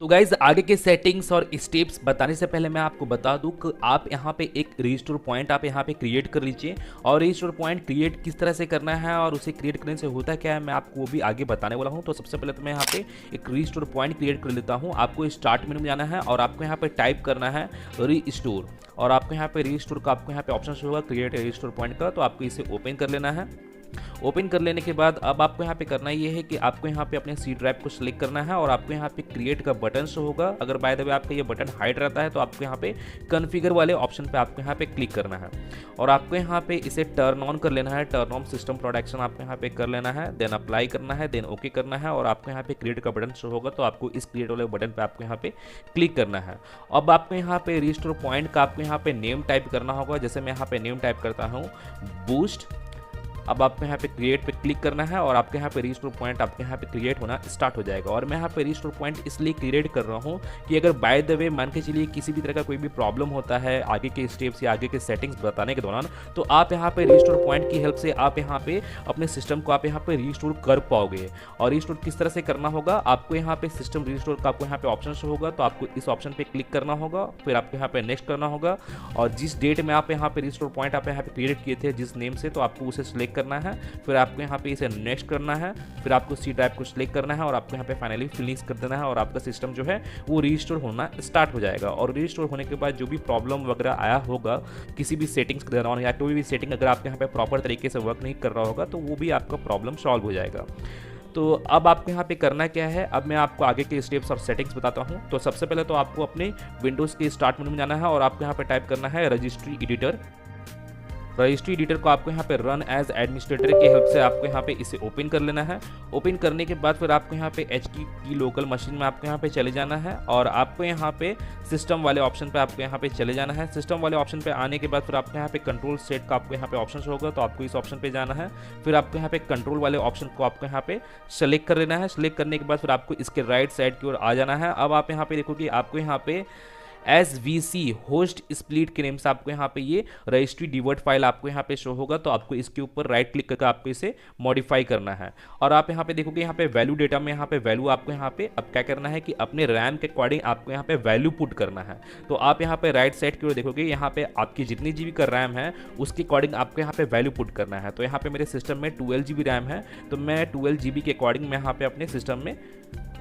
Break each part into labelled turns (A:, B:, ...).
A: तो गाइज आगे के सेटिंग्स और स्टेप्स बताने से पहले मैं आपको बता दूं कि आप यहाँ पे एक रजिस्टर पॉइंट आप यहाँ पे क्रिएट कर लीजिए। और रजिस्टर पॉइंट क्रिएट किस तरह से करना है और उसे क्रिएट करने से होता क्या है मैं आपको वो भी आगे बताने वाला हूँ। तो सबसे पहले तो मैं यहाँ पे एक रजिस्टर पॉइंट क्रिएट कर लेता हूँ। आपको स्टार्ट मेनू में जाना है और आपको यहाँ पे टाइप करना है रीस्टोर, और आपको यहाँ पे रीस्टोर का आपको यहाँ पे ऑप्शन होगा क्रिएट रजिस्टर पॉइंट का, तो आपको इसे ओपन कर लेना है। ओपन कर लेने के बाद अब आपको यहाँ पे करना ये है कि आपको यहाँ पे अपने सी ड्राइव को सिलेक्ट करना है और आपको यहाँ पे क्रिएट का बटन शो होगा। अगर बाय द वे आपका ये बटन हाइड रहता है तो आपको यहाँ पे कॉन्फ़िगर वाले ऑप्शन पे आपको यहाँ पे क्लिक करना है और आपको यहाँ पे इसे टर्न ऑन कर लेना है। टर्न ऑन सिस्टम प्रोटेक्शन आपको यहाँ पे कर लेना है, देन अप्लाई करना है, देन ओके करना है और आपको यहाँ पे क्रिएट का बटन शो होगा तो आपको इस क्रिएट वाले बटन पे आपको यहाँ पे क्लिक करना है। अब आपको यहाँ पे रजिस्टर पॉइंट का आपको यहाँ पे नेम टाइप करना होगा। जैसे मैं यहाँ पे नेम टाइप करता हूँ बूस्ट। अब आपको यहाँ पे क्रिएट पे क्लिक करना है और आपके यहाँ पे रजिस्टर पॉइंट आपके यहाँ पे क्रिएट होना स्टार्ट हो जाएगा। और मैं यहाँ पे रजिस्टर पॉइंट इसलिए क्रिएट कर रहा हूँ कि अगर बाय द वे मान के चलिए किसी भी तरह का कोई भी प्रॉब्लम होता है आगे के स्टेप्स या आगे के सेटिंग्स बताने के दौरान, तो आप यहाँ पे रजिस्टर पॉइंट की हेल्प से आप यहाँ पे अपने सिस्टम को आप यहाँ पे रजिस्टोर कर पाओगे। और रजिस्टोर किस तरह से करना होगा, आपको यहाँ पे सिस्टम रजिस्टोर का आपको यहाँ पे ऑप्शन शो होगा तो आपको इस ऑप्शन पे क्लिक करना होगा, फिर आपको यहाँ पे नेक्स्ट करना होगा और जिस डेट में आप यहाँ पे रजिस्टोर पॉइंट आप यहाँ पे क्रिएट किए थे जिस नेम से, तो आपको उसे सिलेक्ट करना है। फिर आपको यहाँ पे इसे नेक्स्ट करना है, फिर आपको सी ड्राइव को सिलेक्ट करना है और आपको यहाँ पे फाइनली फिनिश कर देना है और आपका सिस्टम जो है वो रजिस्टोर होना स्टार्ट हो जाएगा। और रजिस्टोर होने के बाद जो भी प्रॉब्लम वगैरह आया होगा किसी भी सेटिंग्स के दौरान या कोई भी सेटिंग अगर आपके यहाँ पे प्रॉपर तरीके से वर्क नहीं कर रहा होगा तो वो भी आपका प्रॉब्लम सॉल्व हो जाएगा। तो अब आपको यहाँ पे करना क्या है, अब मैं आपको आगे के स्टेप्स और सेटिंग्स बताता हूँ। तो सबसे पहले तो आपको अपने विंडोज़ के स्टार्ट मेनू में जाना है और आपको यहाँ पे टाइप करना है रजिस्ट्री एडिटर। रजिस्ट्री एडिटर को आपको यहाँ पे रन एज एडमिनिस्ट्रेटर की हेल्प से आपको यहाँ पे इसे ओपन कर लेना है। ओपन करने के बाद फिर आपको यहाँ पे HT की लोकल मशीन में आपको यहाँ पे चले जाना है और आपको यहाँ पे सिस्टम वाले ऑप्शन पे आपको यहाँ पे चले जाना है। सिस्टम वाले ऑप्शन पे आने के बाद फिर आपको यहाँ पे कंट्रोल सेट का आपको यहाँ पे ऑप्शन होगा तो आपको इस ऑप्शन पे जाना है। फिर आपको यहाँ पे कंट्रोल वाले ऑप्शन को आपको यहाँ पे सेलेक्ट कर लेना है। सेलेक्ट करने के बाद फिर आपको इसके राइट साइड की ओर आ जाना है। अब आप यहाँ पे देखो कि आपको यहाँ पे SVC होस्ट स्प्लिट के नेम से आपको यहाँ पे ये रजिस्ट्री डिवर्ट फाइल आपको यहाँ पे शो होगा तो आपको इसके ऊपर राइट क्लिक करके आपको इसे मॉडिफाई करना है। और आप यहाँ पे देखोगे यहाँ पे वैल्यू डेटा में यहाँ पे वैल्यू आपको यहाँ पे अब क्या करना है कि अपने रैम के अकॉर्डिंग आपको यहाँ पे वैल्यू पुट करना है। तो आप यहाँ पे राइट साइड की ओर देखोगे यहाँ पे आपकी जितनी GB का रैम है उसके अकॉर्डिंग आपको यहाँ पे वैल्यू पुट करना है। तो यहाँ पे मेरे सिस्टम में 12 GB रैम है तो मैं 12 GB के अकॉर्डिंग मैं यहाँ पे अपने सिस्टम में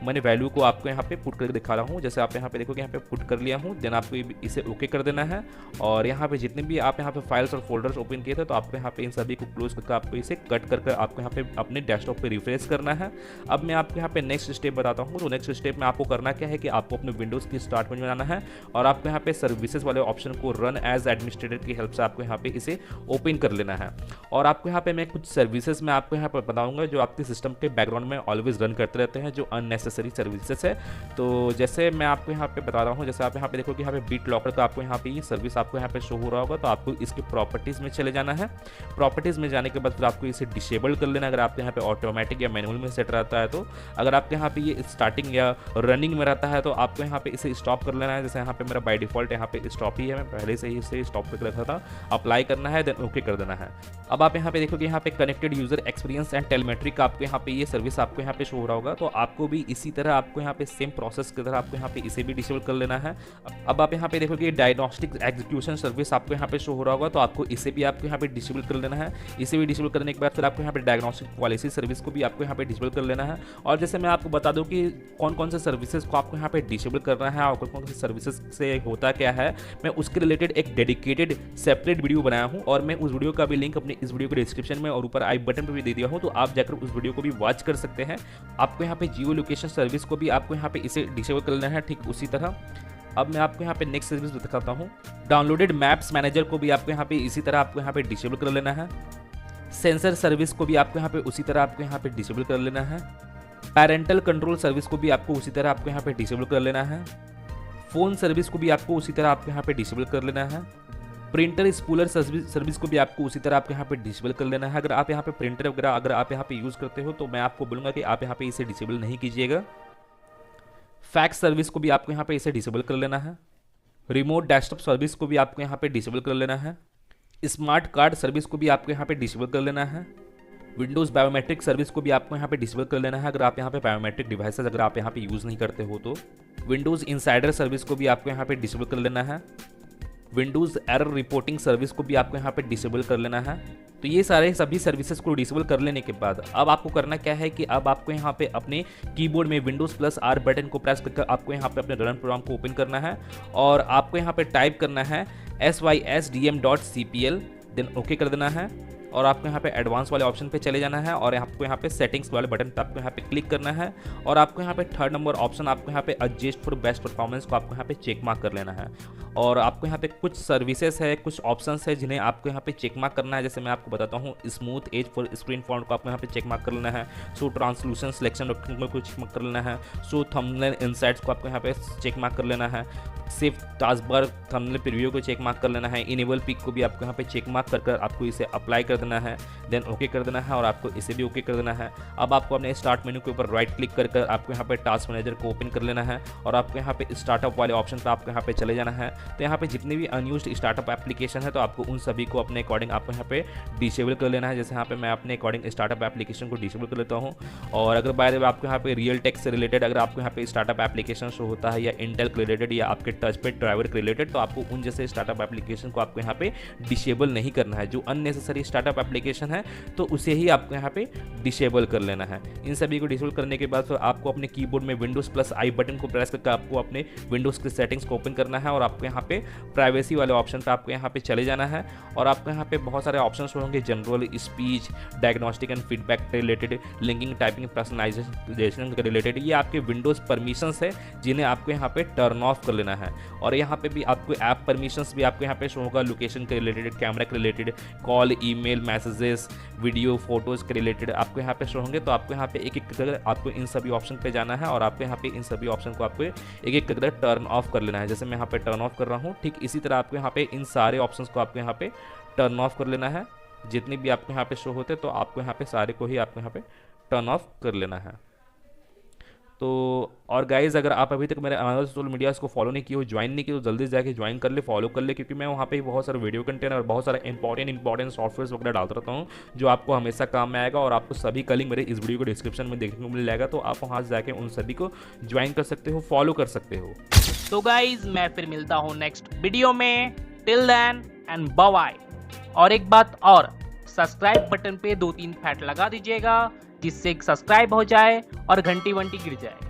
A: मैंने वैल्यू को आपको यहाँ पे पुट करके दिखा रहा हूँ। जैसे आप यहाँ पे देखोगे यहाँ पे पुट कर लिया हूँ, देन आपको इसे ओके कर देना है। और यहाँ पे जितने भी आप यहाँ पे फाइल्स और फोल्डर्स ओपन किए थे तो आपको यहाँ पे इन सभी को क्लोज करके आपको इसे कट करके आपको यहाँ पे अपने डेस्कटॉप पे रिफ्रेश करना है। अब मैं आपको यहाँ पे नेक्स्ट स्टेप बताता हूँ। तो नेक्स्ट स्टेप में आपको करना क्या है कि आपको अपने विंडोज़ की स्टार्ट मेनू में जाना है और आपको यहाँ पे सर्विसेज वाले ऑप्शन को रन एज एडमिनिस्ट्रेटर की हेल्प से आपको यहाँ पे इसे ओपन कर लेना है। और आपको यहाँ पे मैं कुछ सर्विसेज में आपको यहाँ पर बताऊँगा जो आपके सिस्टम के बैकग्राउंड में ऑलवेज रन करते रहते हैं, जो अननेसेसरी सर्विसेज है। तो जैसे मैं आपको यहाँ पे बता रहा हूँ, जैसे आप यहाँ पे देखो कि यहाँ पे बीट लॉकर का आपको यहाँ पे ये सर्विस आपको यहाँ पे शो हो रहा होगा तो आपको इसके प्रॉपर्टीज़ में चले जाना है। प्रॉपर्टीज़ में जाने के बाद फिर आपको इसे डिसेबल कर लेना अगर आपके यहाँ पे ऑटोमेटिक या मैनुअल में सेट रहता है। तो अगर आपके यहाँ पे ये स्टार्टिंग या रनिंग में रहता है तो आपको यहाँ पे इसे स्टॉप कर लेना है। जैसे यहाँ पे मेरा बाय डिफॉल्ट यहाँ पे स्टॉप ही है, मैं पहले से ही इसे स्टॉप करके रखा था। अप्लाई करना है, देन ओके कर देना है। अब आप यहाँ पे देखोगे यहाँ पे connected user experience and telemetry का आपको यहाँ पे ये सर्विस आपको यहाँ पे शो हो रहा होगा। तो आपको भी इसी तरह आपको यहाँ पे सेम प्रोसेस की तरह आपको यहाँ पे इसे भी डिसेबल कर लेना है। अब आप यहाँ पे देखोगे डायग्नोस्टिक एग्जीक्यूशन सर्विस आपको यहाँ पे शो हो रहा होगा तो आपको इसे भी आपको यहाँ पे डिसेबल कर लेना है। इसे भी डिसेबल करने के बाद फिर आपको यहाँ पे डायग्नोस्टिक पॉलिसी सर्विस को भी आपको यहाँ पे डिसेबल कर लेना है। और जैसे मैं आपको बता दूँ कि कौन कौन से सर्विसेज को आपको यहाँ पे डिसेबल करना है और कौन कौन से सर्विसेज से होता क्या है, मैं उसके रिलेटेड एक डेडिकेटेड सेपरेट वीडियो बनाया हूँ और मैं उस वीडियो का भी लिंक अपने इस वीडियो के डिस्क्रिप्शन में और ऊपर आई बटन पर भी दे दिया हूँ, तो आप जाकर उस वीडियो को भी वॉच कर सकते हैं। आपको यहाँ पे जियो लोकेशन सर्विस को भी आपको यहाँ पे इसे डिसेबल कर लेना है ठीक उसी तरह। अब मैं आपको यहाँ पे नेक्स्ट सर्विस दिखाता हूँ। डाउनलोडेड मैप्स मैनेजर को भी आपको यहाँ पे इसी तरह आपको यहाँ पे डिसेबल कर लेना है। सेंसर सर्विस को भी आपको यहाँ पे उसी तरह आपको यहाँ पे डिसेबल कर लेना है। पैरेंटल कंट्रोल सर्विस को भी आपको उसी तरह आपको यहाँ पे डिसेबल कर लेना है। फ़ोन सर्विस को भी आपको उसी तरह आपको यहाँ पे डिसेबल कर लेना है। प्रिंटर स्पूलर सर्विस को भी आपको उसी तरह आपको यहाँ पे डिसेबल कर लेना है। अगर आप यहाँ पे प्रिंटर वगैरह अगर आप यहाँ पे यूज़ करते हो तो मैं आपको बोलूँगा कि आप यहाँ पे इसे डिसेबल नहीं कीजिएगा। फैक्स सर्विस को भी आपको यहाँ पे इसे डिसेबल कर लेना है। रिमोट डेस्कटॉप सर्विस को भी आपको यहाँ पे डिसेबल कर लेना है। स्मार्ट कार्ड सर्विस को भी आपको यहाँ पे डिसेबल कर लेना है। विंडोज़ बायोमेट्रिक सर्विस को भी आपको यहाँ पे डिसेबल कर लेना है अगर आप यहाँ पे बायोमेट्रिक डिवाइसेस अगर आप यहाँ पे यूज़ नहीं करते हो तो। विंडोज़ इनसाइडर सर्विस को भी आपको यहाँ पे डिसेबल कर लेना है। विंडोज़ एरर रिपोर्टिंग सर्विस को भी आपको यहाँ पे डिसेबल कर लेना है। तो ये सारे सभी सर्विसेज को डिसेबल कर लेने के बाद अब आपको करना क्या है कि अब आपको यहाँ पे अपने कीबोर्ड में Windows+R बटन को प्रेस करके आपको यहाँ पे अपने रन प्रोग्राम को ओपन करना है और आपको यहाँ पे टाइप करना है sysdm.cpl, देन ओके कर देना है और आपको यहाँ पे एडवांस वाले ऑप्शन पे चले जाना है और आपको यहाँ पे सेटिंग्स वाले बटन पे आपको यहाँ पे क्लिक करना है और आपको यहाँ पे थर्ड नंबर ऑप्शन आपको यहाँ पे एडजस्ट फॉर बेस्ट परफॉर्मेंस को आपको यहाँ पे चेक मार्क कर लेना है। और आपको यहाँ पे कुछ सर्विसेज है, कुछ ऑप्शंस है जिन्हें आपको यहाँ पे चेक मार्क करना है। जैसे मैं आपको बताता हूँ, smooth edge for screen font को आपको यहाँ पे चेक मार्क कर लेना है। सो ट्रांसलूशन सिलेक्शन डॉक्यूमेंट को चेक मार्क कर लेना है। सो थंबनेल इनसाइट्स को आपको यहाँ पे चेक मार्क कर लेना है। सेव टास्कबार थंबनेल प्रीव्यू को चेक मार्क कर लेना है। इनेबल पिक को भी आपको यहाँ पे चेक मार्क कर आपको इसे अप्लाई कर देना है, देन ओके कर देना है और आपको इसे भी ओके कर देना है। अब आपको अपने स्टार्ट मेन्यू के ऊपर राइट क्लिक कर आपको यहाँ पे टास्क मैनेजर को ओपन कर लेना है और आपको यहाँ पे स्टार्टअप वाले ऑप्शन पे आपको यहाँ पे चले जाना है। तो यहाँ पे जितने भी अनयूज्ड स्टार्टअप एप्लीकेशन है तो आपको उन सभी को अपने अकॉर्डिंग आपको यहाँ पे डिसेबल कर लेना है। जैसे यहाँ पे मैं अपने अकॉर्डिंग स्टार्टअप एप्लीकेशन को डिसेबल कर लेता हूँ। और अगर बाय द वे आपको यहाँ पे रियल टेक से रिलेटेड अगर आपको यहाँ पे स्टार्टअप एप्लीकेशन शो होता है या इंटेल के रिलेटेड या आपके टच पे ड्राइवर के रिलेटेड, तो आपको उन जैसे स्टार्टअप एप्लीकेशन को आपको यहाँ पे डिसेबल नहीं करना है। जो अननेसेसरी स्टार्टअप एप्लीकेशन है तो उसे ही आपको यहाँ पे डिसेबल कर लेना है। इन सभी को डिसेबल करने के बाद फिर आपको अपने कीबोर्ड में Windows+I बटन को प्रेस करके आपको अपने विंडोज़ के सेटिंग्स को ओपन करना है और आपको यहाँ पे प्राइवेसी वाले ऑप्शन पे आपको यहाँ पे चले जाना है और आपको यहाँ पे बहुत सारे ऑप्शंस होंगे, general, speech, diagnostic and feedback related, linking, typing, personalization के रिलेटेड। ये आपके विंडोज़ परमिशंस है जिन्हें आपको यहाँ पे टर्न ऑफ कर लेना है। और यहाँ पे भी आपको ऐप परमिशंस भी आपको यहाँ पे शो होगा, लोकेशन के रिलेटेड, कैमरा के related, call, email, messages, video, photos के रिलेटेड आपको यहाँ पे शो होंगे। तो आपको यहाँ पे एक एक करके आपको इन सभी ऑप्शन पे जाना है और आपको यहाँ पे इन सभी ऑप्शन को आपको एक एक करके टर्न ऑफ कर लेना है। जैसे मैं यहाँ पे टर्न ऑफ कर रहा हूँ, ठीक इसी तरह आपको यहाँ पे इन सारे ऑप्शंस को आपको यहाँ पे टर्न ऑफ कर लेना है। जितने भी आपको यहाँ पे शो होते तो आपको यहाँ पे सारे को ही आपको यहाँ पे टर्न ऑफ कर लेना है। तो और गाइज अगर आप अभी तक मेरे अनदर सोशल मीडियाज़ को फॉलो नहीं किए हो, ज्वाइन नहीं किए तो जल्दी से जाके ज्वाइन कर ले, फॉलो कर ले, क्योंकि मैं वहाँ पे बहुत सारे वीडियो कंटेंट और बहुत सारे इंपॉर्टेंट सॉफ्टवेयर वगैरह डालता रहता हूँ जो आपको हमेशा काम में आएगा। और आपको सभी का लिंक मेरे इस वीडियो को डिस्क्रिप्शन में देखने को मिल जाएगा, तो आप वहाँ से जाके उन सभी को ज्वाइन कर सकते हो, फॉलो कर सकते हो।
B: तो गाइज मैं फिर मिलता हूँ नेक्स्ट वीडियो में, till then and bye bye. और एक बात और, सब्सक्राइब बटन पे 2-3 फैट लगा दीजिएगा जिससे सब्सक्राइब हो जाए और घंटी वंटी गिर जाए।